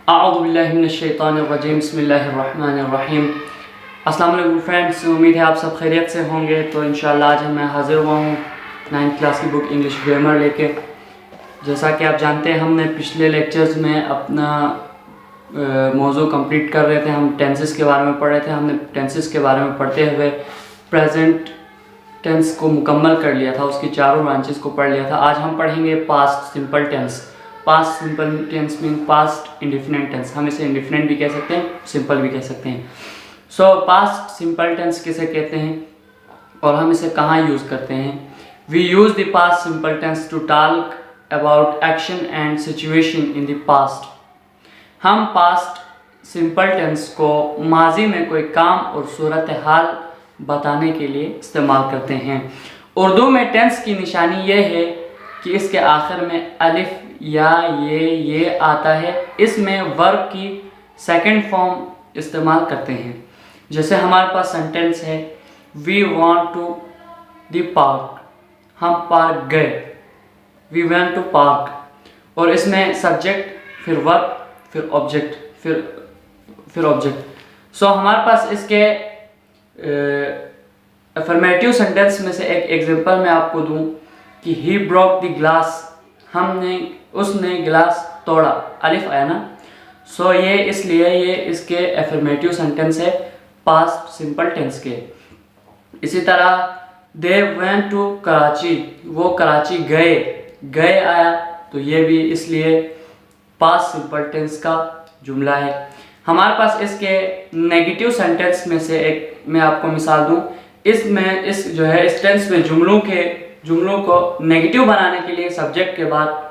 आऊज़ुबिल्लाहिमिनश्शैतानिर्रजीम बिस्मिल्लाहिर्रहमानिर्रहीम। अस्सलाम वालेकुम फ्रेंड्स, उम्मीद है आप सब खैरियत से होंगे। तो इंशाल्लाह आज मैं हाज़िर हुआ हूँ 9th क्लास की बुक इंग्लिश ग्रामर लेके। जैसा कि आप जानते हैं हमने पिछले लेक्चर्स में अपना मौजू कंप्लीट कर रहे थे। हम टेंसेस के बारे में पढ़ रहे थे। हमने टेंसेस के बारे में पढ़ते हुए प्रेजेंट टेंस को मुकम्मल कर लिया था, उसकी चारों ब्रांचेस को पढ़ लिया था। आज हम पढ़ेंगे past simple tense. Past simple tense mean past indefinite tense. हम इसे इंडिफिनिट भी कह सकते हैं, सिंपल भी कह सकते हैं। सो पास्ट सिंपल टेंस किसे कहते हैं और हम इसे कहाँ यूज़ करते हैं? We use the past simple tense to talk about action and situation in the past. हम पास्ट सिंपल टेंस को माजी में कोई काम और सूरत हाल बताने के लिए इस्तेमाल करते हैं। उर्दू में टेंस की निशानी यह है कि इसके आखिर में अलिफ या ये आता है। इसमें वर्ब की सेकंड फॉर्म इस्तेमाल करते हैं। जैसे हमारे पास सेंटेंस है, we want to the park, हम पार्क गए, वी वेंट टू पार्क। और इसमें सब्जेक्ट, फिर वर्ब, फिर ऑब्जेक्ट, फिर ऑब्जेक्ट। सो हमारे पास इसके अफर्मेटिव सेंटेंस में से एक एग्जांपल मैं आपको दूं कि ही ब्रोक द ग्लास, उसने गिलास तोड़ा, अलिफ आया ना। सो ये इसलिए ये इसके अफर्मेटिव सेंटेंस है पास्ट सिंपल टेंस के। इसी तरह दे वेंट टू कराची, वो कराची गए आया, तो ये भी इसलिए पास्ट सिंपल टेंस का जुमला है। हमारे पास इसके नेगेटिव सेंटेंस में से एक मैं आपको मिसाल दूं। इसमें इस टेंस में जुमलों को नेगेटिव बनाने के लिए सब्जेक्ट के बाद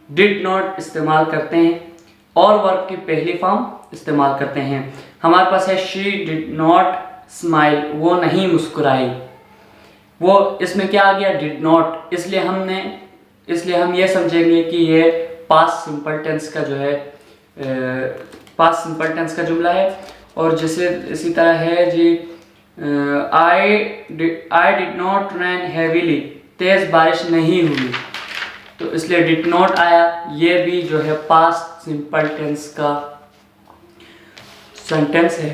डिड नॉट इस्तेमाल करते हैं और वर्ब की पहली फॉर्म इस्तेमाल करते हैं। हमारे पास है शी डिड नॉट स्माइल, वो नहीं मुस्कुराई। वो इसमें क्या आ गया? Did not. इसलिए हम ये समझेंगे कि ये पास्ट सिंपल टेंस का पास्ट सिंपल टेंस का जुमला है। और जैसे इसी तरह है जी, I did not rain heavily, तेज बारिश नहीं हुई, तो इसलिए डिड नॉट आया। ये भी पास्ट सिंपल टेंस का सेंटेंस है।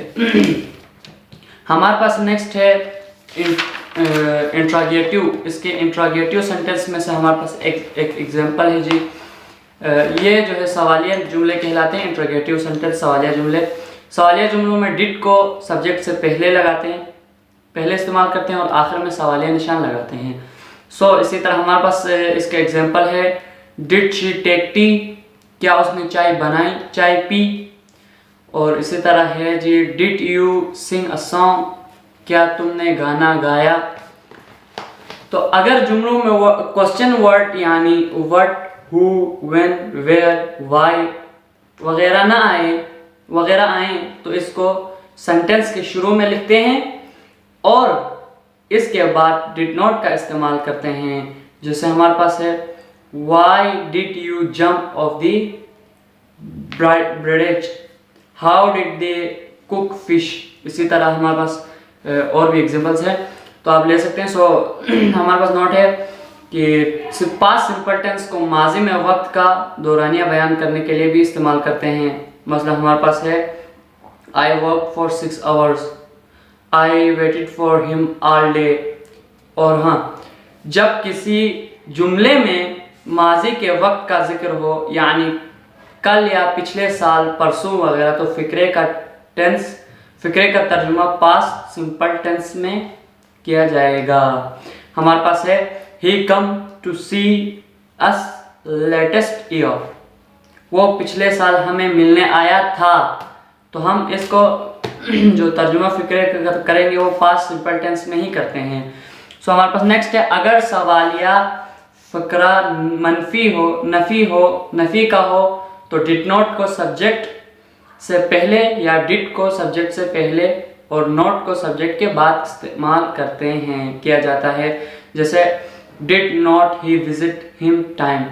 हमारे पास नेक्स्ट है इंट्रोगेटिव। इसके इंट्रोगेटिव सेंटेंस में से हमारे पास एक एग्जांपल है जी। ये सवालिया जुमले कहलाते हैं। इंट्रोगेटिव सेंटेंस सवालिया जुमले। सवालिया जुमलों में डिड को सब्जेक्ट से पहले इस्तेमाल करते हैं और आखिर में सवालिया निशान लगाते हैं। इसी तरह हमारे पास इसका एग्जांपल है, डिड शी टेक टी, क्या उसने चाय पी। और इसी तरह है जी, did you sing a song, क्या तुमने गाना गाया। तो अगर जुमलों में क्वेश्चन वर्ड यानी what, who, when, where, why वगैरह आए तो इसको सेंटेंस के शुरू में लिखते हैं और इसके बाद डिड नॉट का इस्तेमाल करते हैं। जैसे हमारे पास है, why did you jump of the bridge, how did they cook fish. इसी तरह हमारे पास और भी एग्जांपल्स हैं, तो आप ले सकते हैं। हमारे पास नोट है कि पास्ट सिंपल टेंस को माजी में वक्त का दौरानिया बयान करने के लिए भी इस्तेमाल करते हैं। मसला हमारे पास है, I work for 6 hours, I waited for him all day. और हाँ, जब किसी जुमले में माजी के वक्त का जिक्र हो, यानी कल या पिछले साल, परसों वगैरह, तो फिक्रे का तर्जुमा पास्ट सिंपल टेंस में किया जाएगा। हमारे पास है, he come to see us latest year, वो पिछले साल हमें मिलने आया था। तो हम इसको जो तर्जुमा फिक्रे करेंगे वो पास्ट सिंपल टेंस में ही करते हैं। हमारे पास नेक्स्ट है, अगर सवालिया फकरा नफी का हो तो डिड नॉट को सब्जेक्ट से पहले या डिड को सब्जेक्ट से पहले और नॉट को सब्जेक्ट के बाद इस्तेमाल किया जाता है। जैसे did not he visit him time,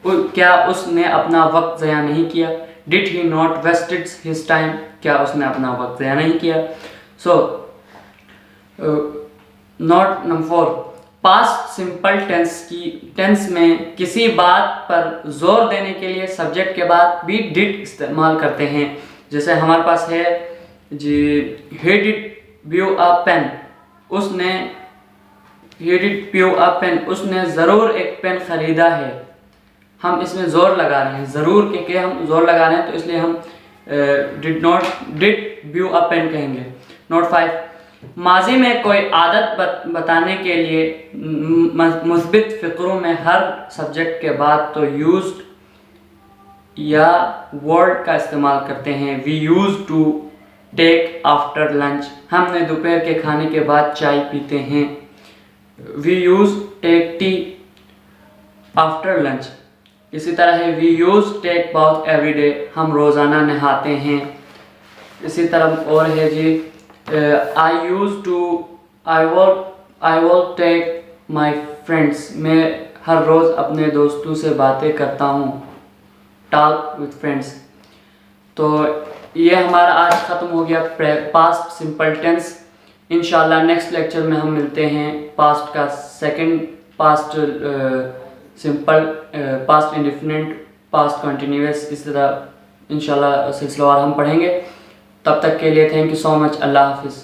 क्या उसने अपना वक्त ज़या नहीं किया। Did he not wasted his time, क्या उसने अपना वक्त ज़या नहीं किया। Note number 4, past simple tense में किसी बात पर जोर देने के लिए सब्जेक्ट के बाद भी डिड इस्तेमाल करते हैं। जैसे हमारे पास है जी, he did view a pen, उसने he did view a pen, उसने ज़रूर एक पेन ख़रीदा है। हम इसमें ज़ोर लगा रहे हैं, ज़रूर के हम ज़ोर लगा रहे हैं, तो इसलिए हम डिड व्यू अ पेन कहेंगे। नोट 5, माजी में कोई आदत बताने के लिए मुस्बित फ़िक्रों में हर सब्जेक्ट के बाद तो यूज्ड या वर्ड का इस्तेमाल करते हैं। We use to take after lunch, हमने दोपहर के खाने के बाद चाय पीते हैं। We use take tea after lunch. इसी तरह है we use take bath every day, हम रोज़ाना नहाते हैं। इसी तरह और है जी, I will take my friends, मैं हर रोज़ अपने दोस्तों से बातें करता हूँ। Talk with friends. तो ये हमारा आज ख़त्म हो गया पास्ट सिंपल टेंस। इंशाल्लाह नेक्स्ट लेक्चर में हम मिलते हैं पास्ट का second, past simple, past indefinite, past continuous, इस तरह इंशाल्लाह सिलसिलेवार हम पढ़ेंगे। तब तक के लिए थैंक यू सो मच। अल्लाह हाफिज़।